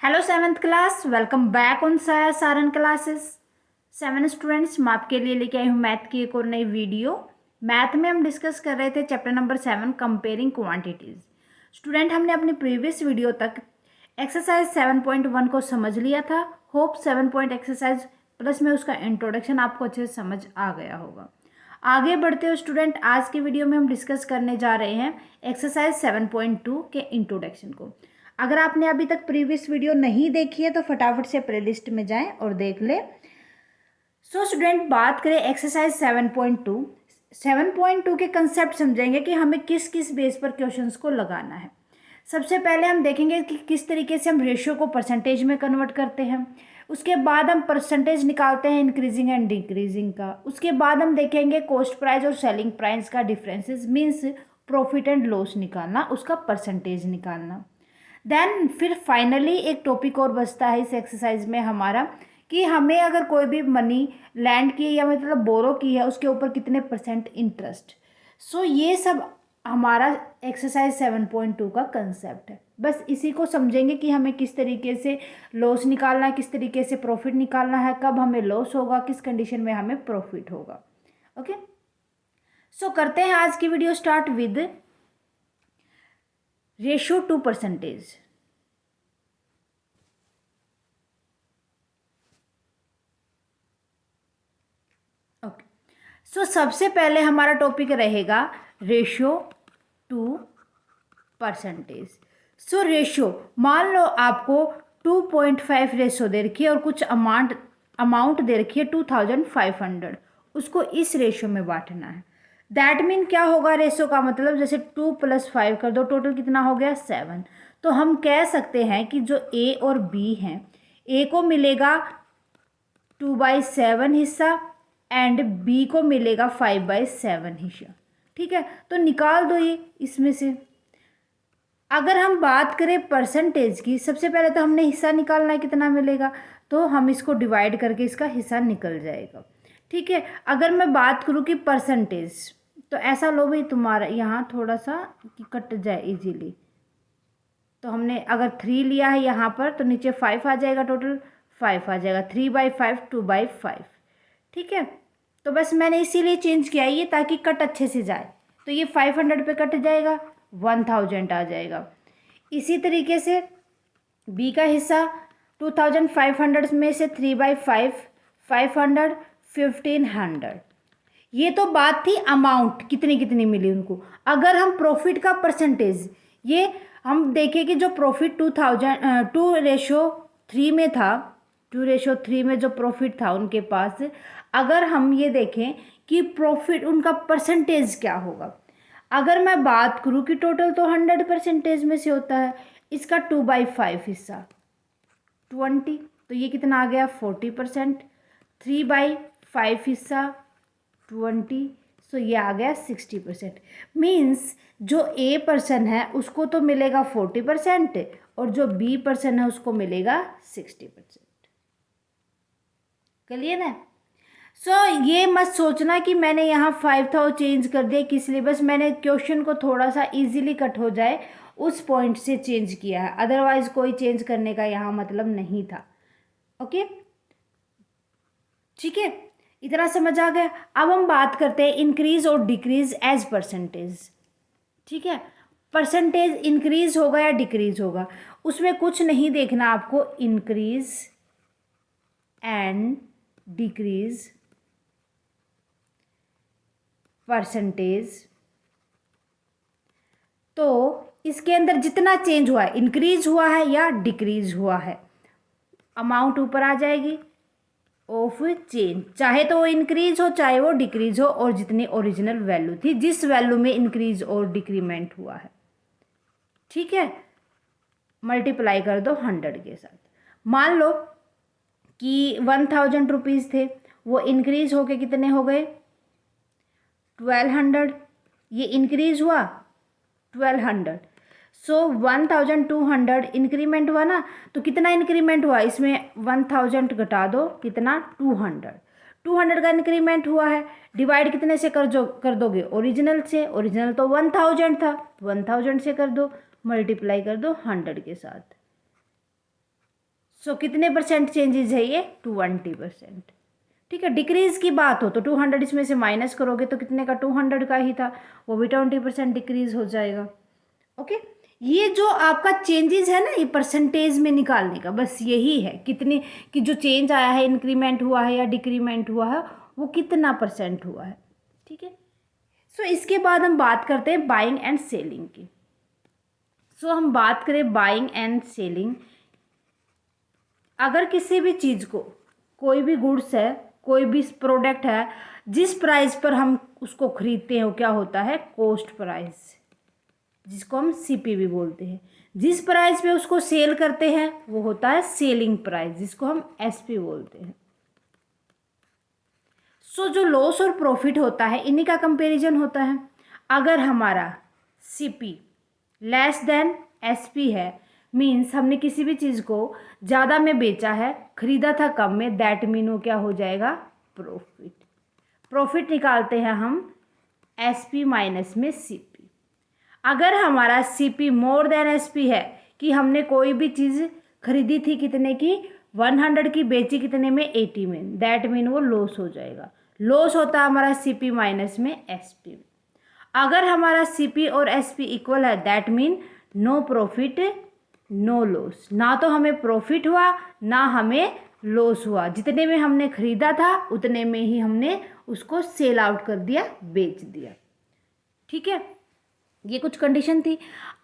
Hello seventh class, welcome back on Saran classes. 7 students, मैं आपके लिए लेके आई हूँ मैथ की एक और नई वीडियो। मैथ में हम डिस्कस कर रहे थे chapter number 7 comparing quantities. Student, हमने अपनी प्रीवियस वीडियो तक एक्सरसाइज 7.1 को समझ लिया था। होप 7 पॉइंट एक्सरसाइज प्लस में उसका इंट्रोडक्शन आपको अच्छे से समझ आ गया होगा। आगे बढ़ते हो स्टूडेंट, आज के वीडियो में हम डिस्कस करने जा रहे हैं एक्सरसाइज 7.2 के इंट्रोडक्शन को। अगर आपने अभी तक प्रीवियस वीडियो नहीं देखी है तो फटाफट से प्लेलिस्ट में जाएं और देख लें। सो स्टूडेंट, बात करें एक्सरसाइज 7.2 के कंसेप्ट समझेंगे कि हमें किस किस बेस पर क्वेश्चंस को लगाना है। सबसे पहले हम देखेंगे कि किस तरीके से हम रेशियो को परसेंटेज में कन्वर्ट करते हैं। उसके बाद हम परसेंटेज निकालते हैं इंक्रीजिंग एंड डिक्रीजिंग का। उसके बाद हम देखेंगे कॉस्ट प्राइस और सेलिंग प्राइस का differences, means profit and loss निकालना, उसका परसेंटेज निकालना। देन फिर फाइनली एक टॉपिक और बचता है इस एक्सरसाइज में हमारा, कि हमें अगर कोई भी मनी लैंड की है या मतलब बोरो की है, उसके ऊपर कितने परसेंट इंटरेस्ट। सो ये सब हमारा एक्सरसाइज 7.2 का कंसेप्ट है। बस इसी को समझेंगे कि हमें किस तरीके से लॉस निकालना है, किस तरीके से प्रॉफिट निकालना है, कब हमें लॉस होगा, किस कंडीशन में हमें प्रॉफिट होगा। ओके, सो करते हैं आज की video start with ratio to percentage. Okay, so सबसे पहले हमारा टॉपिक रहेगा ratio to percentage. So ratio, मान लो आपको 2.5 रेशियो दे रखी है और कुछ अमाउंट दे रखी है 2500, उसको इस रेशियो में बांटना है। दैट मीन क्या होगा रेशियो का मतलब, जैसे 2 + 5 कर दो, टोटल कितना हो गया 7। तो हम कह सकते हैं कि जो ए और बी हैं, ए को मिलेगा 2/7 हिस्सा एंड बी को मिलेगा 5/7 हिस्सा। ठीक है, तो निकाल दो ये इसमें से। अगर हम बात करें परसेंटेज की, सबसे पहले तो हमने हिस्सा निकालना है, कितना मिलेगा, तो हम इसको डिवाइड करके इसका हिस्सा निकल जाएगा। ठीक है, अगर मैं बात करूँ कि परसेंटेज, तो ऐसा लो भाई तुम्हारा यहाँ थोड़ा सा कि कट जाए इजीली। तो हमने अगर 3 लिया है यहाँ पर, तो नीचे 5 आ जाएगा, टोटल 5 आ जाएगा, 3/5 2/5। ठीक है, तो बस मैंने इसीलिए चेंज किया ये, ताकि कट अच्छे से जाए। तो ये 500 पे कट जाएगा, 1000 आ जाएगा। इसी तरीके से बी का हिस्सा 2500 में से 3/5 500 1500। ये तो बात थी अमाउंट कितनी कितनी मिली उनको। अगर हम प्रॉफिट का परसेंटेज, ये हम देखें कि जो प्रॉफिट 2/3 में था, 2/3 में जो प्रॉफिट था उनके पास, अगर हम ये देखें कि प्रॉफिट उनका परसेंटेज क्या होगा। अगर मैं बात करूँ कि टोटल तो 100% में से होता है, इसका 2/5 हिस्सा 20, तो ये कितना आ गया 40%। 3/5 हिस्सा 20, सो ये आ गया 60%। मीन्स जो ए पर्सन है उसको तो मिलेगा 40% और जो बी पर्सन है उसको मिलेगा 60%। क्लियर है। सो ये मत सोचना कि मैंने यहाँ 5 चेंज कर दिया, किस लिए, बस मैंने क्वेश्चन को थोड़ा सा इजीली कट हो जाए उस पॉइंट से चेंज किया है, अदरवाइज कोई चेंज करने का यहाँ मतलब नहीं था। ओके, ठीक है, इतना समझ आ गया। अब हम बात करते हैं इंक्रीज और डिक्रीज एज परसेंटेज। ठीक है, परसेंटेज इंक्रीज होगा या डिक्रीज होगा, उसमें कुछ नहीं देखना आपको, इंक्रीज एंड डिक्रीज परसेंटेज। तो इसके अंदर जितना चेंज हुआ है, इंक्रीज हुआ है या डिक्रीज हुआ है, अमाउंट ऊपर आ जाएगी ऑफ चेंज, चाहे तो वो इंक्रीज हो चाहे वो डिक्रीज हो, और जितनी ओरिजिनल वैल्यू थी, जिस वैल्यू में इंक्रीज और डिक्रीमेंट हुआ है। ठीक है, मल्टीप्लाई कर दो 100 के साथ। मान लो कि 1000 रुपीज़ थे, वो इंक्रीज होके कितने हो गए 1200, ये इंक्रीज हुआ 1200। सो 1200 इंक्रीमेंट हुआ ना, तो कितना इंक्रीमेंट हुआ, इसमें 1000 घटा दो, कितना 200 का इंक्रीमेंट हुआ है। डिवाइड कितने से कर दोगे, ओरिजिनल से, ओरिजिनल तो 1000 था, 1000 से कर दो, मल्टीप्लाई कर दो 100 के साथ। सो कितने परसेंट चेंजेस है ये? 20%। ठीक है, डिक्रीज की बात हो तो 200 इसमें से माइनस करोगे तो कितने का? 200 का ही था, वो भी 20% डिक्रीज हो जाएगा। ओके, ये जो आपका चेंजेस है ना, ये परसेंटेज में निकालने का बस यही है, कितने कि जो चेंज आया है, इंक्रीमेंट हुआ है या डिक्रीमेंट हुआ है, वो कितना परसेंट हुआ है। ठीक है, सो इसके बाद हम बात करते हैं बाइंग एंड सेलिंग की। सो हम बात करें बाइंग एंड सेलिंग, अगर किसी भी चीज़ को, कोई भी गुड्स है, कोई भी प्रोडक्ट है, जिस प्राइस पर हम उसको खरीदते हैं वो क्या होता है? कॉस्ट प्राइस, जिसको हम सीपीवी बोलते हैं। जिस प्राइस पे उसको सेल करते हैं वो होता है सेलिंग प्राइस, जिसको हम एसपी बोलते हैं। सो जो लॉस और प्रॉफिट होता है इन्हीं का कंपैरिजन होता है। अगर हमारा सीपी लेस देन एसपी है, मीन्स हमने किसी भी चीज़ को ज़्यादा में बेचा है, खरीदा था कम में, दैट मीन वो क्या हो जाएगा? प्रॉफिट। प्रॉफिट निकालते हैं हम एसपी माइनस में सीपी। अगर हमारा सीपी मोर देन एसपी है, कि हमने कोई भी चीज़ खरीदी थी कितने की? 100 की, बेची कितने में? 80 में, दैट मीन वो लॉस हो जाएगा। लॉस होता है हमारा सीपी माइनस में एसपी। अगर हमारा सीपी और एसपी इक्वल है, that mean no profit no loss, ना तो हमें प्रॉफिट हुआ ना हमें लॉस हुआ, जितने में हमने खरीदा था उतने में ही हमने उसको सेल आउट कर दिया, बेच दिया। ठीक है, ये कुछ कंडीशन थी।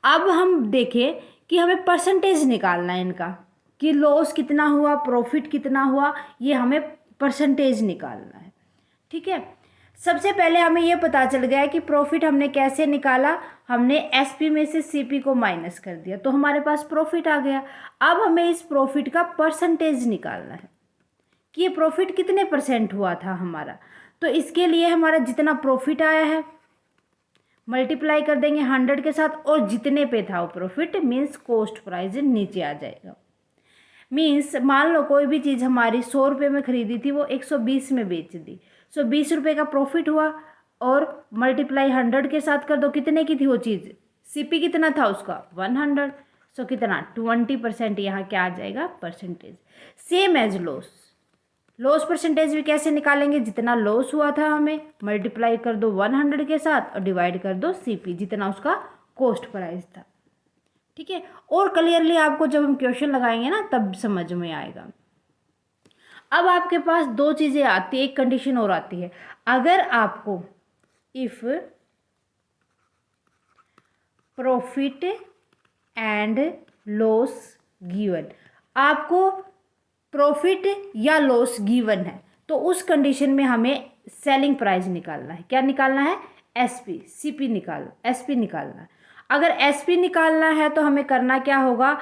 अब हम देखें कि हमें परसेंटेज निकालना है इनका, कि लॉस कितना हुआ, प्रॉफिट कितना हुआ, ये हमें परसेंटेज निकालना है। ठीक है, सबसे पहले हमें ये पता चल गया है कि प्रॉफिट हमने कैसे निकाला, हमने एसपी में से सीपी को माइनस कर दिया तो हमारे पास प्रॉफिट आ गया। अब हमें इस प्रॉफिट का परसेंटेज निकालना है कि ये प्रॉफिट कितने परसेंट हुआ था हमारा। तो इसके लिए हमारा जितना प्रॉफिट आया है मल्टीप्लाई कर देंगे 100 के साथ, और जितने पे था वो प्रॉफिट, मीन्स कॉस्ट प्राइस नीचे आ जाएगा। मीन्स मान लो कोई भी चीज़ हमारी 100 रुपये में खरीदी थी, वो 120 में बेच दी, सो 20 रुपये का प्रॉफिट हुआ, और मल्टीप्लाई 100 के साथ कर दो, कितने की थी वो चीज़? सीपी कितना था उसका? 100, सो कितना? 20% यहाँ क्या आ जाएगा? Percentage. Same as loss, loss percentage भी कैसे निकालेंगे? जितना लॉस हुआ था हमें मल्टीप्लाई कर दो 100 के साथ और डिवाइड कर दो सीपी, जितना उसका कॉस्ट प्राइस था। ठीक है, और क्लियरली आपको जब हम क्वेश्चन लगाएंगे ना तब समझ में आएगा। अब आपके पास दो चीज़ें आती है, एक कंडीशन और आती है। अगर आपको if profit and loss given, आपको प्रॉफिट या लॉस गिवन है तो उस कंडीशन में हमें सेलिंग प्राइस निकालना है। क्या निकालना है? एसपी, सीपी एसपी निकालना है। अगर एसपी निकालना है तो हमें करना क्या होगा?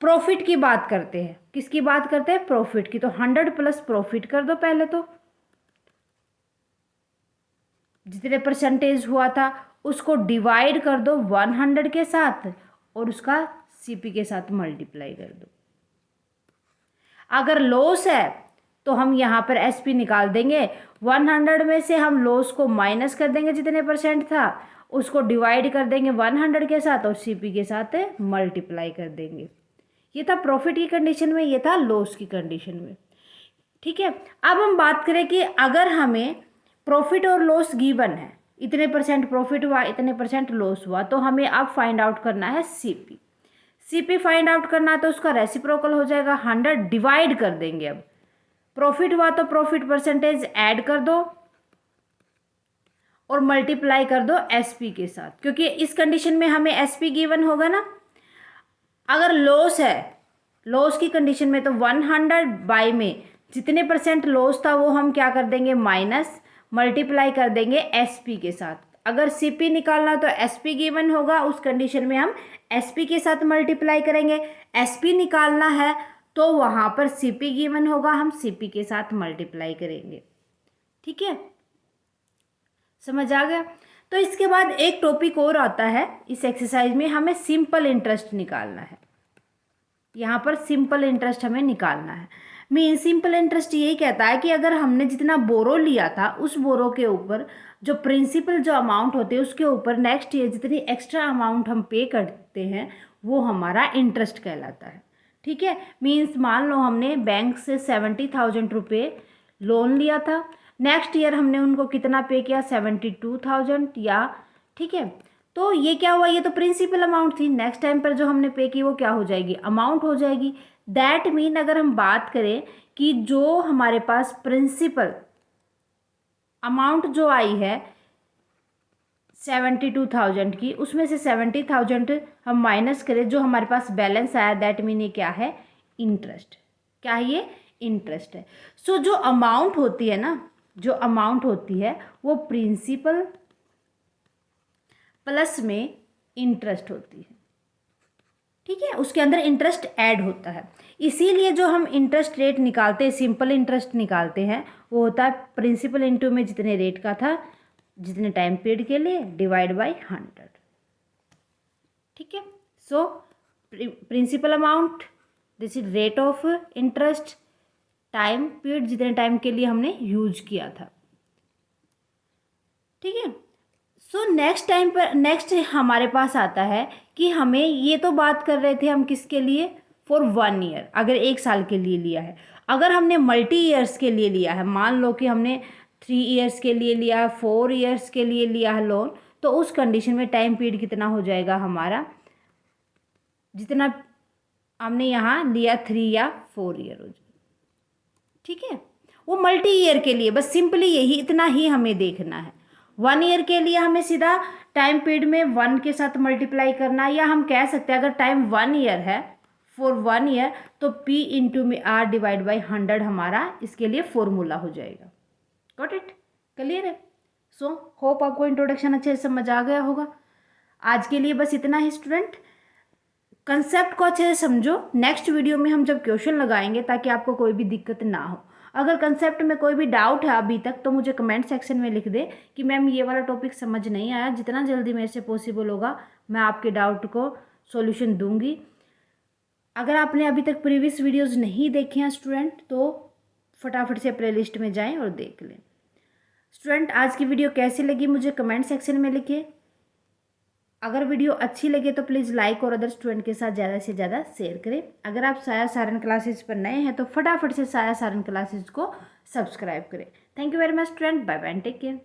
प्रॉफिट की बात करते हैं। किसकी बात करते हैं? प्रॉफिट की। तो 100 प्लस प्रॉफिट कर दो पहले, तो जितने परसेंटेज हुआ था उसको डिवाइड कर दो 100 के साथ और उसका सीपी के साथ मल्टीप्लाई कर दो। अगर लॉस है तो हम यहाँ पर एसपी निकाल देंगे, 100 में से हम लॉस को माइनस कर देंगे, जितने परसेंट था उसको डिवाइड कर देंगे 100 के साथ और सीपी के साथ मल्टीप्लाई कर देंगे। ये था प्रॉफिट की कंडीशन में, ये था लॉस की कंडीशन में। ठीक है, अब हम बात करें कि अगर हमें प्रॉफिट और लॉस गिवन है, इतने परसेंट प्रॉफिट हुआ, इतने परसेंट लॉस हुआ, तो हमें अब फाइंड आउट करना है सीपी। सीपी फाइंड आउट करना तो उसका रेसिप्रोकल हो जाएगा 100, डिवाइड कर देंगे। अब प्रॉफिट हुआ तो प्रॉफिट परसेंटेज ऐड कर दो और मल्टीप्लाई कर दो एसपी के साथ, क्योंकि इस कंडीशन में हमें एसपी गिवन होगा ना। अगर लॉस है, लॉस की कंडीशन में तो 100 बाई में जितने परसेंट लॉस था वो हम क्या कर देंगे? माइनस, मल्टीप्लाई कर देंगे एसपी के साथ। अगर सीपी निकालना तो एसपी गिवन होगा, उस कंडीशन में हम एसपी के साथ मल्टीप्लाई करेंगे। एसपी निकालना है तो वहाँ पर सीपी गिवन होगा, हम सीपी के साथ मल्टीप्लाई करेंगे। ठीक है, समझ आ गया? तो इसके बाद एक टॉपिक और आता है इस एक्सरसाइज में, हमें सिंपल इंटरेस्ट निकालना है। यहाँ पर सिंपल इंटरेस्ट हमें निकालना है। मीन सिंपल इंटरेस्ट यही कहता है कि अगर हमने जितना बोरो लिया था उस बोरो के ऊपर जो प्रिंसिपल जो अमाउंट होती है उसके ऊपर नेक्स्ट ईयर जितनी एक्स्ट्रा अमाउंट हम पे करते हैं वो हमारा इंटरेस्ट कहलाता है। ठीक है, मीन्स मान लो हमने बैंक से 70,000 रुपये लोन लिया था, नेक्स्ट ईयर हमने उनको कितना पे किया, 72,000 या, ठीक है। तो ये क्या हुआ, ये तो प्रिंसिपल अमाउंट थी, नेक्स्ट टाइम पर जो हमने पे की वो क्या हो जाएगी, अमाउंट हो जाएगी। दैट मीन अगर हम बात करें कि जो हमारे पास प्रिंसिपल अमाउंट जो आई है 72,000 की, उसमें से 70,000 हम माइनस करें, जो हमारे पास बैलेंस आया, दैट मीन ये क्या है, इंटरेस्ट। क्या है ये, इंटरेस्ट है। सो जो अमाउंट होती है ना, जो अमाउंट होती है वो प्रिंसिपल प्लस में इंटरेस्ट होती है, ठीक है, उसके अंदर इंटरेस्ट ऐड होता है। इसीलिए जो हम इंटरेस्ट रेट निकालते हैं, सिंपल इंटरेस्ट निकालते हैं, वो होता है प्रिंसिपल इंटू में जितने रेट का था, जितने टाइम पीरियड के लिए, डिवाइड बाय 100, ठीक है। So principal amount, this is rate of interest, time period जितने टाइम के लिए हमने यूज किया था, ठीक है। सो नेक्स्ट टाइम पर नेक्स्ट हमारे पास आता है कि हमें, ये तो बात कर रहे थे हम किसके लिए, फॉर 1 ईयर, अगर 1 साल के लिए लिया है। अगर हमने मल्टी ईयर्स के लिए लिया है, मान लो कि हमने 3 ईयर्स के लिए लिया है, 4 ईयर्स के लिए लिया है लोन, तो उस कंडीशन में टाइम पीरियड कितना हो जाएगा हमारा, जितना हमने यहाँ लिया 3 या 4 ईयर हो जाएगा, ठीक है। वो मल्टी ईयर के लिए बस सिंपली यही इतना ही हमें देखना है। 1 ईयर के लिए हमें सीधा टाइम पीरियड में 1 के साथ मल्टीप्लाई करना है, या हम कह सकते हैं अगर टाइम 1 ईयर है, फॉर 1 ईयर, तो P इंटू में R डिवाइड बाई 100 हमारा इसके लिए फॉर्मूला हो जाएगा। गॉट इट, क्लियर है। सो होप आपको इंट्रोडक्शन अच्छे से समझ आ गया होगा। आज के लिए बस इतना ही स्टूडेंट, कंसेप्ट को अच्छे से समझो, नेक्स्ट वीडियो में हम जब क्वेश्चन लगाएंगे ताकि आपको कोई भी दिक्कत ना हो। अगर कंसेप्ट में कोई भी डाउट है अभी तक तो मुझे कमेंट सेक्शन में लिख दे कि मैम ये वाला टॉपिक समझ नहीं आया, जितना जल्दी मेरे से पॉसिबल होगा मैं आपके डाउट को सॉल्यूशन दूंगी। अगर आपने अभी तक प्रीवियस वीडियोस नहीं देखे हैं स्टूडेंट, तो फटाफट से प्लेलिस्ट में जाएं और देख लें। स्टूडेंट आज की वीडियो कैसी लगी मुझे कमेंट सेक्शन में लिखिए। अगर वीडियो अच्छी लगे तो प्लीज़ लाइक और अदर स्टूडेंट के साथ ज़्यादा से ज़्यादा शेयर करें। अगर आप साया सारन क्लासेस पर नए हैं तो फटाफट से साया सारन क्लासेस को सब्सक्राइब करें। Thank you very much student, bye bye, take care.